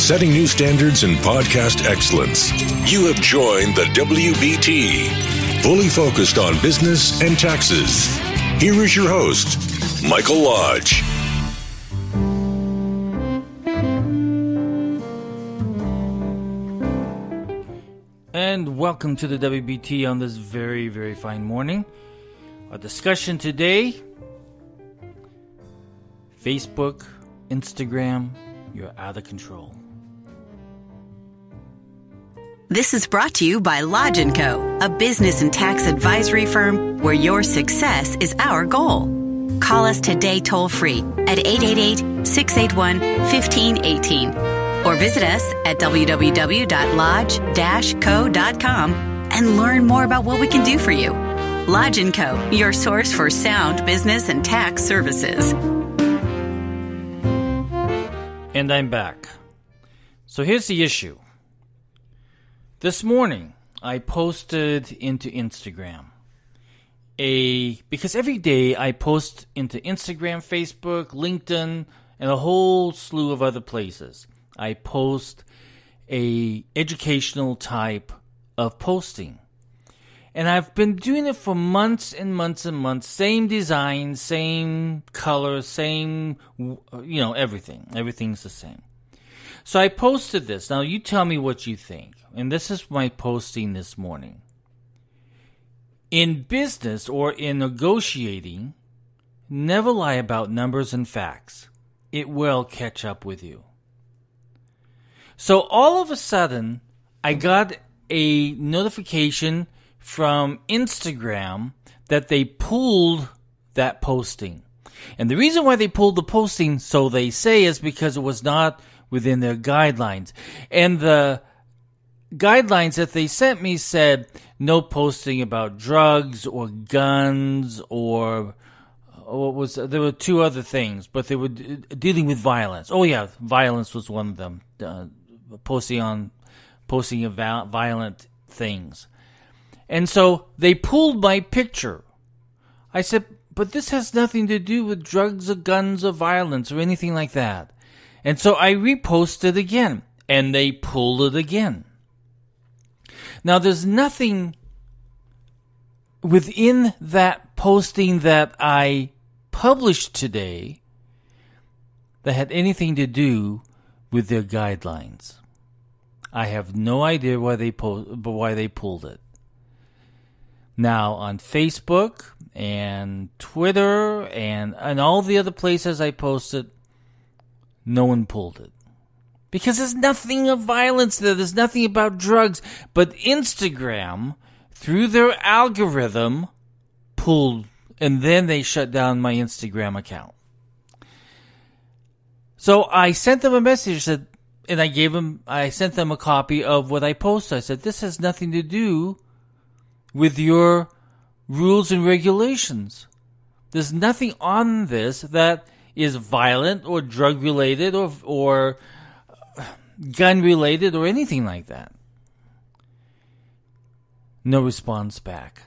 setting new standards in podcast excellence. You have joined the WBT, fully focused on business and taxes. Here is your host, Michael Lodge. And welcome to the WBT on this very, very fine morning. Our discussion today, Facebook, Instagram, you're out of control. This is brought to you by Lodge & Co., a business and tax advisory firm where your success is our goal. Call us today toll-free at 888-681-1518 or visit us at www.lodge-co.com and learn more about what we can do for you. Lodge & Co., your source for sound business and tax services. And I'm back. So here's the issue. This morning, I posted into Instagram because every day I post into Instagram, Facebook, LinkedIn, and a whole slew of other places. I post a educational type of posting. And I've been doing it for months and months and months. Same design, same color, same, everything. Everything's the same. So I posted this. Now you tell me what you think. And this is my posting this morning. In business or in negotiating, never lie about numbers and facts. It will catch up with you. So all of a sudden, I got a notification from Instagram that they pulled that posting. And the reason why they pulled the posting, so they say, is because it was not within their guidelines. And the guidelines that they sent me said no posting about drugs or guns or there were two other things, but they were dealing with violence. Oh yeah, violence was one of them. Posting of violent things. And so they pulled my picture. I said, but this has nothing to do with drugs or guns or violence or anything like that. And so I reposted again, and they pulled it again. Now, there's nothing within that posting that I published today that had anything to do with their guidelines. I have no idea why they pulled it. Now, on Facebook and Twitter and all the other places I posted, no one pulled it. Because there's nothing of violence there. There's nothing about drugs. But Instagram, through their algorithm, pulled, and then they shut down my Instagram account. So I sent them a message and I sent them a copy of what I posted. I said, this has nothing to do with your rules and regulations. There's nothing on this that is violent or drug related or gun related or anything like that. No response back.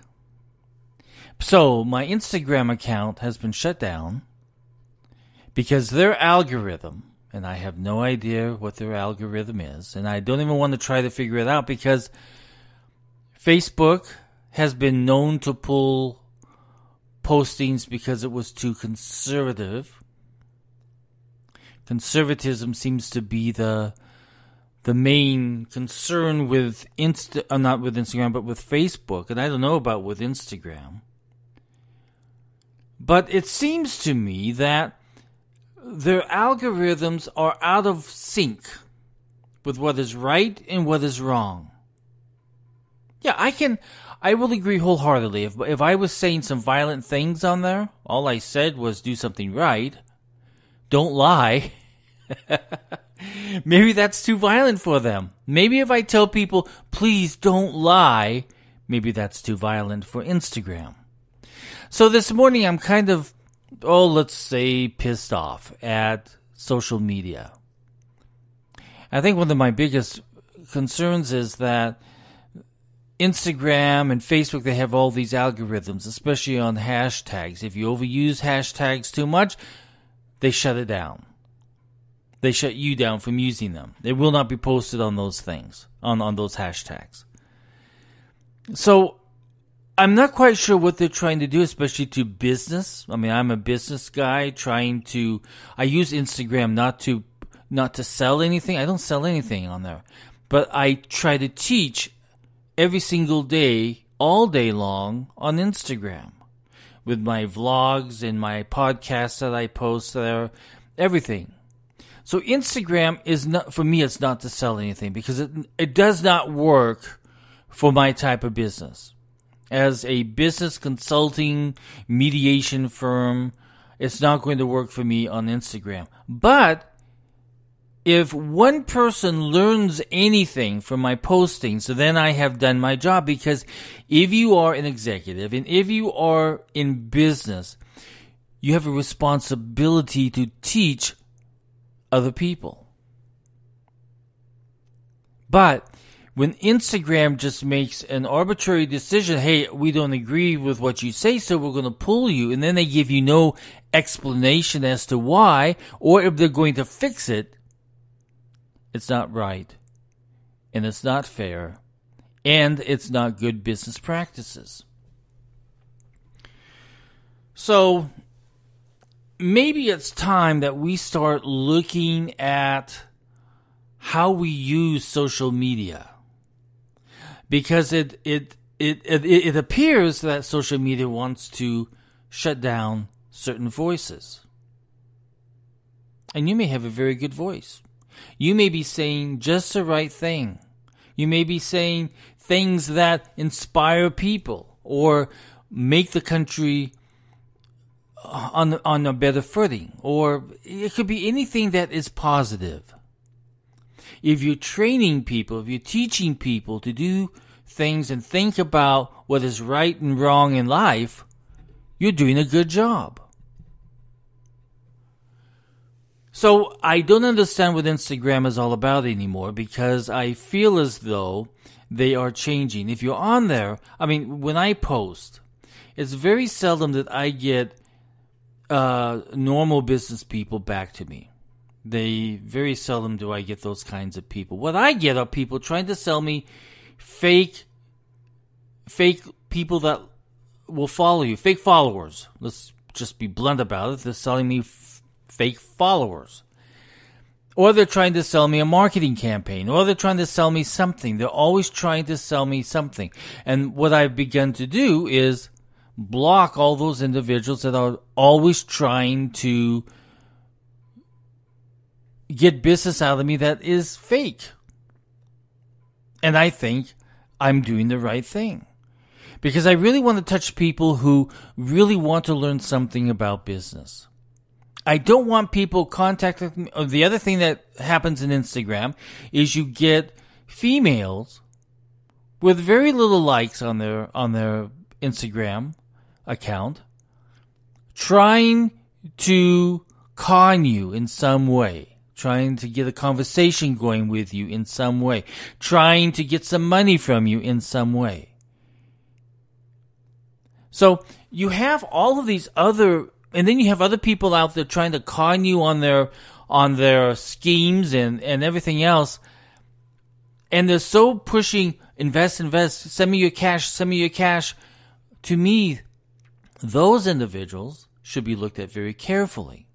So my Instagram account has been shut down because their algorithm, and I have no idea what their algorithm is, and I don't even want to try to figure it out because Facebook has been known to pull postings because it was too conservative. Conservatism seems to be the main concern with not with Instagram, but with Facebook, and I don't know about with Instagram. But it seems to me that their algorithms are out of sync with what is right and what is wrong. Yeah, I will agree wholeheartedly. If I was saying some violent things on there, all I said was do something right. Don't lie. Maybe that's too violent for them. Maybe if I tell people, please don't lie, maybe that's too violent for Instagram. So this morning I'm kind of, let's say, pissed off at social media. I think one of my biggest concerns is that Instagram and Facebook, they have all these algorithms, especially on hashtags. If you overuse hashtags too much, they shut it down. they shut you down from using them. They will not be posted on those things, on those hashtags. So I'm not quite sure what they're trying to do, especially to business. I mean, I'm a business guy I use Instagram not to sell anything. I don't sell anything on there. But I try to teach every single day, all day long on Instagram with my vlogs and my podcasts that I post there, everything. So Instagram is not, for me, it's not to sell anything because it does not work for my type of business. As a business consulting mediation firm, it's not going to work for me on Instagram. But if one person learns anything from my postings, so then I have done my job. Because if you are an executive and if you are in business, you have a responsibility to teach other people. But when Instagram just makes an arbitrary decision, hey, we don't agree with what you say, so we're going to pull you, and then they give you no explanation as to why, or if they're going to fix it, it's not right, and it's not fair, and it's not good business practices. So maybe it's time that we start looking at how we use social media. Because it appears that social media wants to shut down certain voices. And you may have a very good voice. You may be saying just the right thing. You may be saying things that inspire people or make the country on a better footing. Or it could be anything that is positive. If you're training people, if you're teaching people to do things and think about what is right and wrong in life, you're doing a good job. So I don't understand what Instagram is all about anymore because I feel as though they are changing. If you're on there, I mean, when I post, it's very seldom that I get normal business people back to me. Very seldom do I get those kinds of people. What I get are people trying to sell me fake people that will follow you, fake followers. Let's just be blunt about it. They're selling me fake followers. Or they're trying to sell me a marketing campaign. Or they're trying to sell me something. They're always trying to sell me something. And what I've begun to do is block all those individuals that are always trying to get business out of me that is fake. And I think I'm doing the right thing. Because I really want to touch people who really want to learn something about business. I don't want people contacting me. The other thing that happens in Instagram is you get females with very little likes on their Instagram account trying to con you in some way. Trying to get a conversation going with you in some way. Trying to get some money from you in some way. So you have all of these other, and then you have other people out there trying to con you on their schemes and everything else. And they're so pushing, invest, send me your cash. To me, those individuals should be looked at very carefully.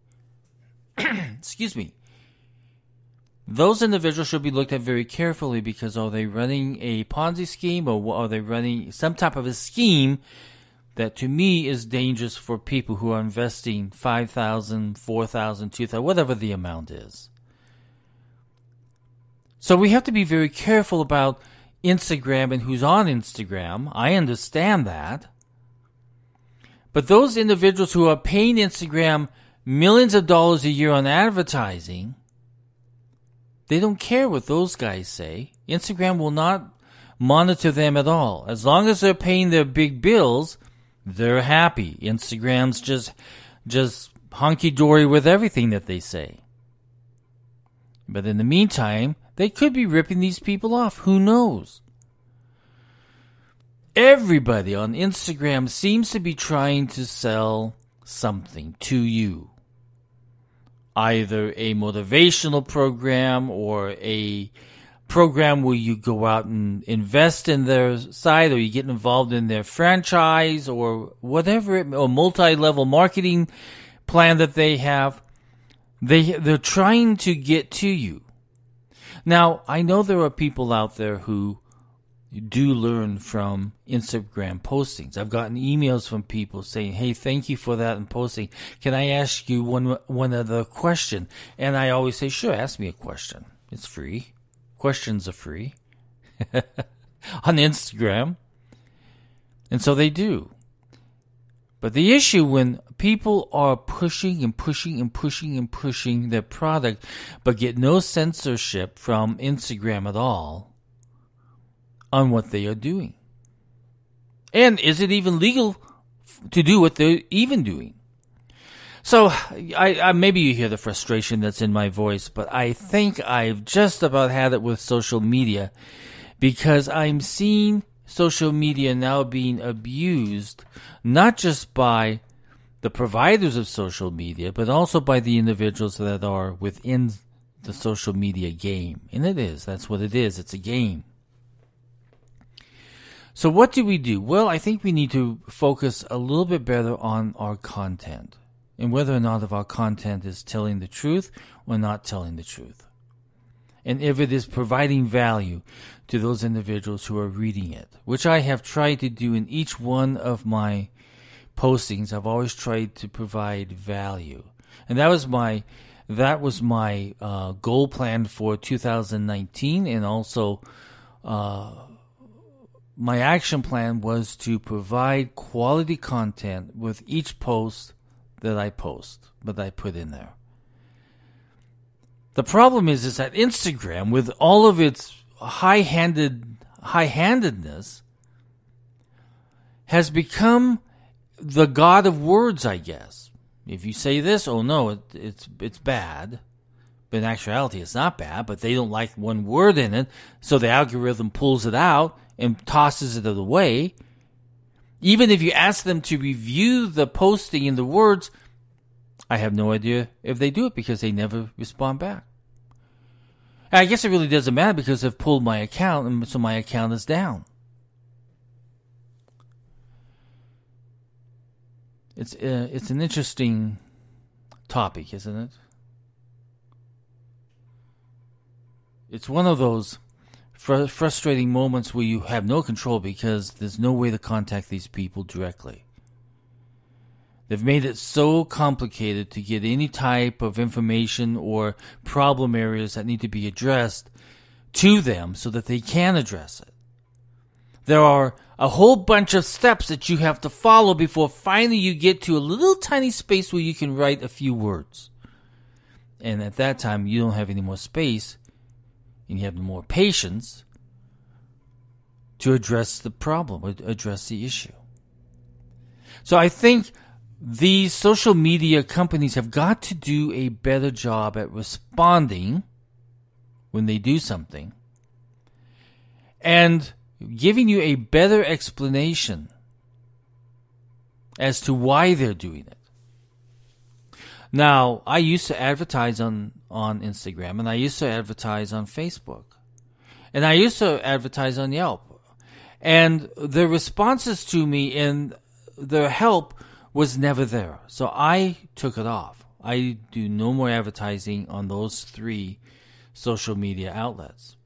Excuse me. Those individuals should be looked at very carefully because are they running a Ponzi scheme or are they running some type of a scheme that to me is dangerous for people who are investing $5,000, $4,000, $2,000, whatever the amount is. So we have to be very careful about Instagram and who's on Instagram. I understand that. But those individuals who are paying Instagram millions of dollars a year on advertising, they don't care what those guys say. Instagram will not monitor them at all. As long as they're paying their big bills, they're happy. Instagram's just hunky-dory with everything that they say. But in the meantime, they could be ripping these people off. Who knows? Everybody on Instagram seems to be trying to sell something to you. either a motivational program or a program where you go out and invest in their site, or you get involved in their franchise, or whatever, or multi-level marketing plan that they have. They're trying to get to you. Now, I know there are people out there who do learn from Instagram postings. I've gotten emails from people saying, hey, thank you for that and posting. Can I ask you one other question? And I always say, sure, ask me a question. It's free. Questions are free on Instagram. And so they do. But the issue when people are pushing and pushing and pushing and pushing their product, but get no censorship from Instagram at all on what they are doing. And is it even legal to do what they're even doing? So I maybe you hear the frustration that's in my voice, but I think I've just about had it with social media, because I'm seeing social media now being abused, not just by the providers of social media, but also by the individuals that are within the social media game. And that's what it is. It's a game. So what do we do? Well, I think we need to focus a little bit better on our content, and whether or not if our content is telling the truth or not telling the truth. And if it is providing value to those individuals who are reading it, which I have tried to do in each one of my postings. I've always tried to provide value. And that was my goal plan for 2019, and also my action plan was to provide quality content with each post that I put in there. The problem is that Instagram, with all of its high-handedness, has become the god of words, I guess. If you say this, oh no, it's bad. But in actuality, it's not bad, but they don't like one word in it, so the algorithm pulls it out and tosses it away. Even if you ask them to review the posting and the words, I have no idea if they do it, because they never respond back. And I guess it really doesn't matter, because they've pulled my account, and so my account is down. It's an interesting topic, isn't it? It's one of those frustrating moments where you have no control, because there's no way to contact these people directly. They've made it so complicated to get any type of information or problem areas that need to be addressed to them so that they can address it. There are a whole bunch of steps that you have to follow before finally you get to a little tiny space where you can write a few words. And at that time, you don't have any more space, and you have more patience to address the problem, or address the issue. So I think these social media companies have got to do a better job at responding when they do something, and giving you a better explanation as to why they're doing it. Now, I used to advertise on Instagram, and I used to advertise on Facebook, and I used to advertise on Yelp. And the responses to me and the help was never there. So I took it off. I do no more advertising on those 3 social media outlets,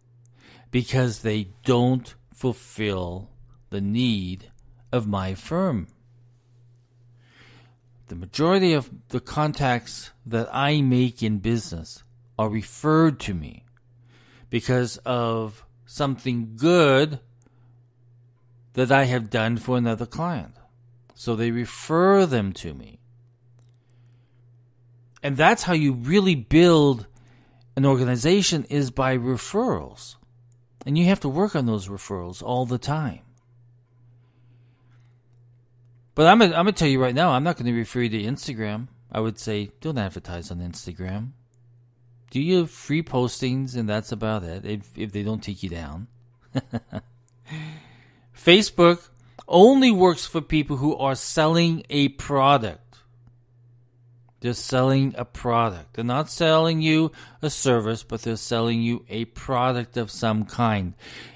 because they don't fulfill the need of my firm. The majority of the contacts that I make in business are referred to me because of something good that I have done for another client. So they refer them to me. And that's how you really build an organization, is by referrals. And you have to work on those referrals all the time. But I'm going to tell you right now, I'm not going to refer you to Instagram. I would say, don't advertise on Instagram. Do your free postings, and that's about it, if they don't take you down. Facebook only works for people who are selling a product. They're selling a product. They're not selling you a service, but they're selling you a product of some kind.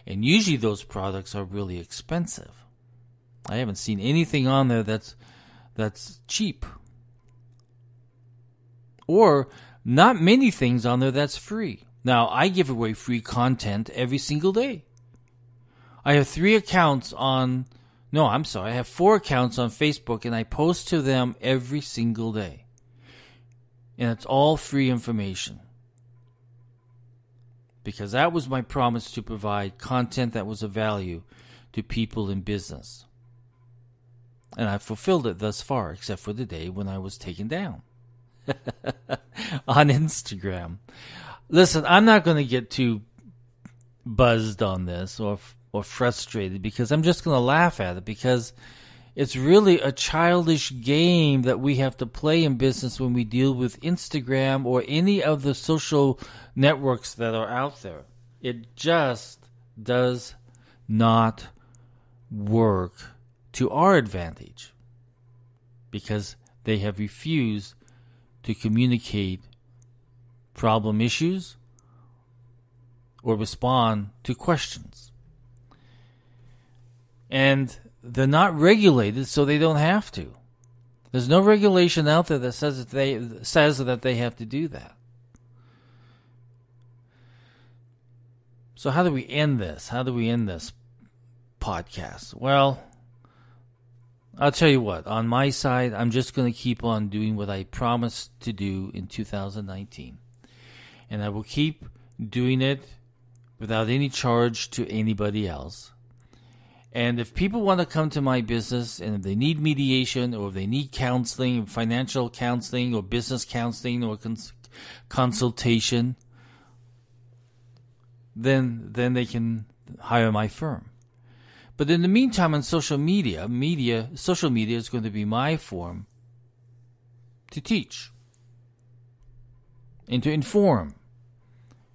And usually those products are really expensive. I haven't seen anything on there that's cheap. Or not many things on there that's free. Now, I give away free content every single day. I have 4 accounts on Facebook, and I post to them every single day. And it's all free information. Because that was my promise, to provide content that was of value to people in business. And I've fulfilled it thus far, except for the day when I was taken down on Instagram. Listen, I'm not going to get too buzzed on this or frustrated, because I'm just going to laugh at it, because it's really a childish game that we have to play in business when we deal with Instagram or any of the social networks that are out there. It just does not work to our advantage, because they have refused to communicate problem issues or respond to questions. And they're not regulated, so they don't have to. There's no regulation out there that says that they have to do that. So how do we end this? How do we end this podcast? Well, I'll tell you what. On my side, I'm just going to keep on doing what I promised to do in 2019. And I will keep doing it without any charge to anybody else. And if people want to come to my business, and if they need mediation, or if they need counseling, financial counseling, or business counseling, or consultation, then they can hire my firm. But in the meantime, on social media is going to be my form to teach and to inform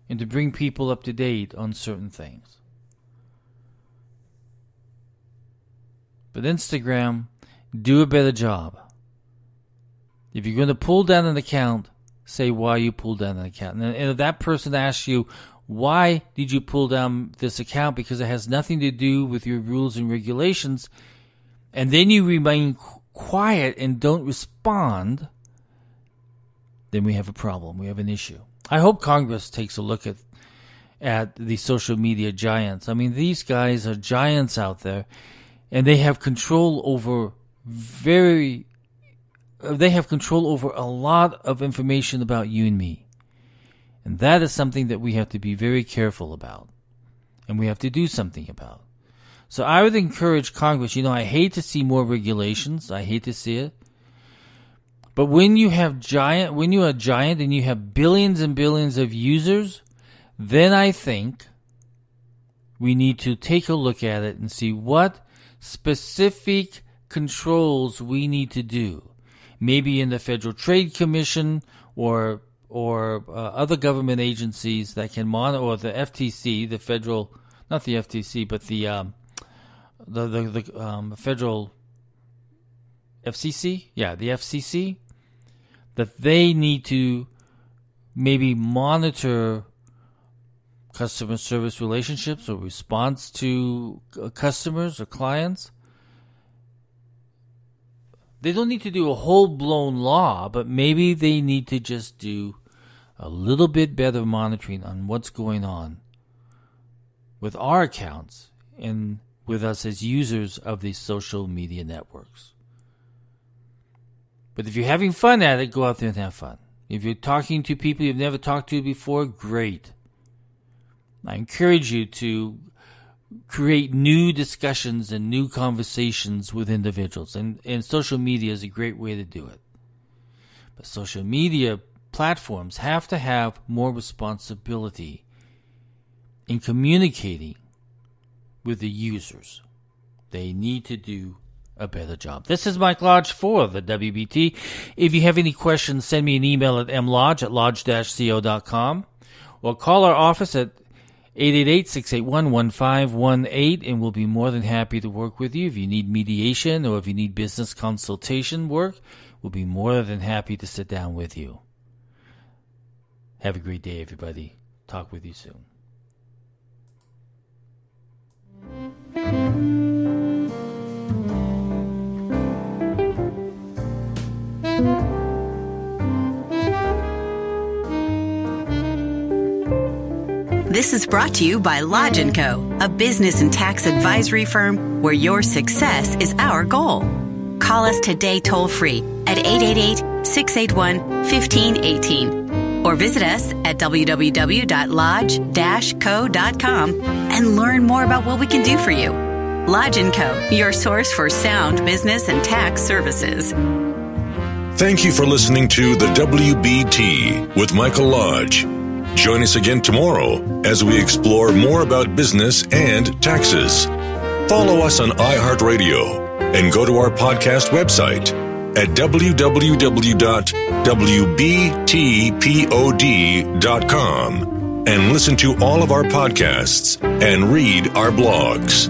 and to bring people up to date on certain things. But Instagram, do a better job. If you're going to pull down an account, say why you pulled down an account. And if that person asks you, why did you pull down this account? Because it has nothing to do with your rules and regulations. And then you remain quiet and don't respond. Then we have a problem. We have an issue. I hope Congress takes a look at the social media giants. I mean, these guys are giants out there. And they have control over a lot of information about you and me. And that is something that we have to be very careful about. And we have to do something about. So I would encourage Congress, I hate to see more regulations. I hate to see it. But when you are giant and you have billions and billions of users, then I think we need to take a look at it and see what specific controls we need to do. Maybe in the Federal Trade Commission or other government agencies that can monitor, or the FTC, the federal, not the FTC, but the federal FCC, the FCC, that they need to maybe monitor customer service relationships or response to customers or clients. They don't need to do a whole-blown law, but maybe they need to just do a little bit better monitoring on what's going on with our accounts and with us as users of these social media networks. But if you're having fun at it, go out there and have fun. If you're talking to people you've never talked to before, great. I encourage you to create new discussions and new conversations with individuals. And social media is a great way to do it. But social media platforms have to have more responsibility in communicating with the users. They need to do a better job. This is Mike Lodge for the WBT. If you have any questions, send me an email at mlodge@lodge-co.com or call our office at 888-681-1518, and we'll be more than happy to work with you. If you need mediation or if you need business consultation work, we'll be more than happy to sit down with you. Have a great day, everybody. Talk with you soon. This is brought to you by Lodge & Co., a business and tax advisory firm where your success is our goal. Call us today toll-free at 888-681-1518 or visit us at www.lodge-co.com and learn more about what we can do for you. Lodge & Co., your source for sound business and tax services. Thank you for listening to the WBT with Michael Lodge. Join us again tomorrow as we explore more about business and taxes. Follow us on iHeartRadio and go to our podcast website at www.wbtpod.com and listen to all of our podcasts and read our blogs.